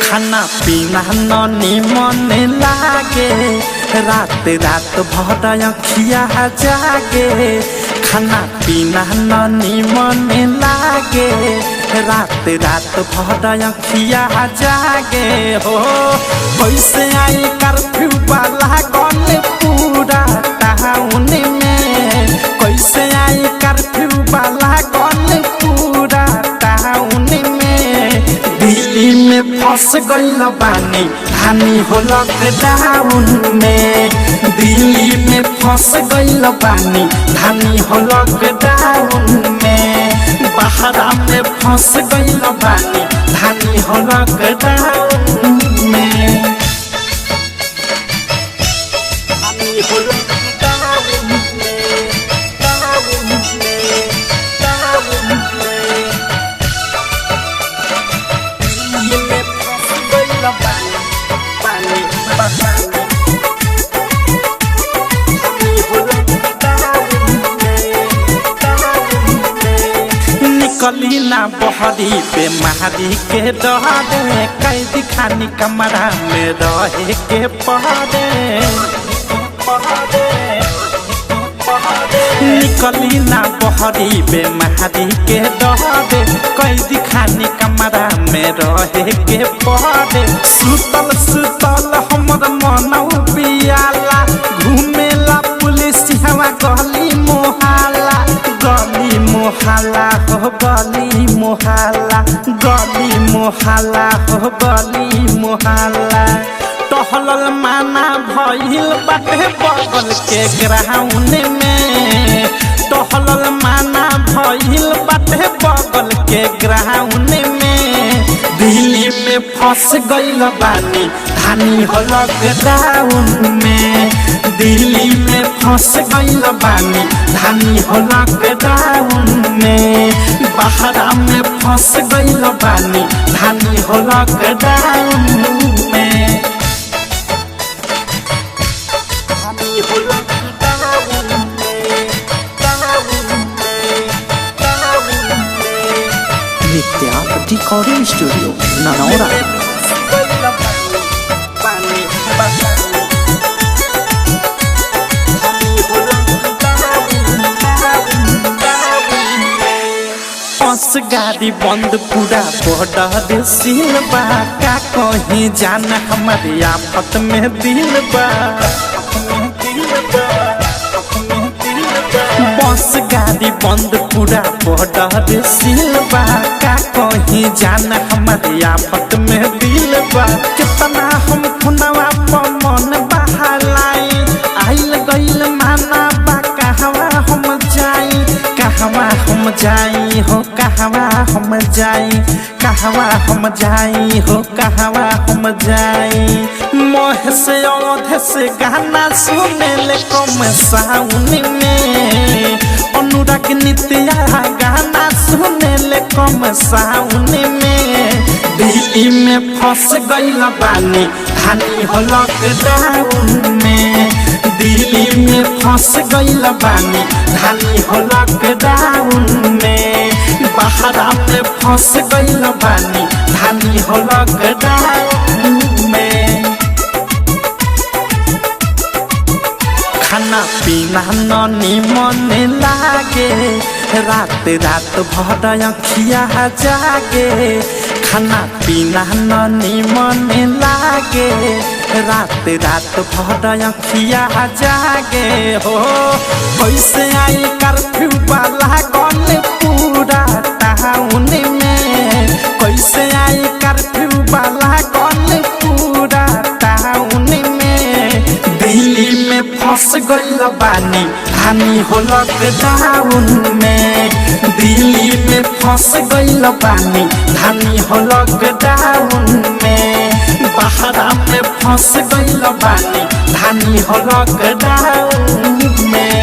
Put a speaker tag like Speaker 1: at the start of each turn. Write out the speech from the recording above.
Speaker 1: खाना पीना ननी मन लागे रात रात भर अखिया जागे खाना पीना ननी मन लागे रात रात भर अखिया जागे हो कैसे आई कर्फ्यू वाला गन पूरा टाउन में कैसे आई कर्फ्यू वाला गन पूरा टाउन में दिल्ली में फंस गइल बानी हानि हो लॉकडाउन में दिल्ली में फंस गइल बानी हानि हो लॉकडाउन में बहरा में फंस गइल बानी हानि हो लॉकडाउन में हानि हो लॉकडाउन में निकली ना बहरी पे महारी के डरे कैदी खानी कमरा में रहे के पहरे निकली ना बहरी पे महारी के डरे कैदी खानी कमरा में रहे के पहरे सुतल सुतल हमर मनौ पियाला घूमेला पुलिस हवा गली मोहल्ला हो गली मोहल्ला हो गली मोहल्ला टहलल माना भइल बाटे बगल के ग्राउंड में टहलल माना भइल बाटे बगल के ग्राउंड में दिल्ली में फंस गइल बानी हानि हो लॉकडाउन में दिल्ली में फंस गइल बानी हानि हो लॉकडाउन में बहरा में फंस गइल बानी हानि हो लॉकडाउन में हानि हो लॉकडाउन में
Speaker 2: नित्या रिकॉर्डिंग स्टूडियो ननौरा
Speaker 1: बस गाड़ी बंद पूरा बॉर्डर सील बा का कहीं जाना हमारे आफत में दिल बा बस गाड़ी बंद पूरा बॉर्डर सील बा का कहीं जाना हमारे आफत में दिल बा कितना हम खुनवा पर मन बहालाई आइल गइल माना बा कहवा हम जाई कहवा हम जाई हो कहवा हम जाई कहवा हम जाई हो कहवा हम जाई मोह से औध से गाना सुने ले कम साउन में अनुराग नित्या गाना सुने ले कम साउन में दिल्ली में फंस गइल बानी हानि हो लॉकडाउन में दिल्ली में फंस गइल बानी हानि हो लॉकडाउन में बहरा में फंस गइल बानी हानि हो लॉकडाउन में खाना पीना ननी मन लागे रात रात भर अखिया जागे खाना पीना ननी मन लागे रात रात भर अखिया जागे हो कैसे आई कर्फ्यू वाला गन पूरा टाउन में कैसे आई कर्फ्यू वाला गन पूरा टाउन में दिल्ली में फंस गइल बानी हानि हो लॉकडाउन में दिल्ली में फंस गइल बानी हानि हो लॉकडाउन में बहरा में फंस गइल बानी हानि हो लॉकडाउन में।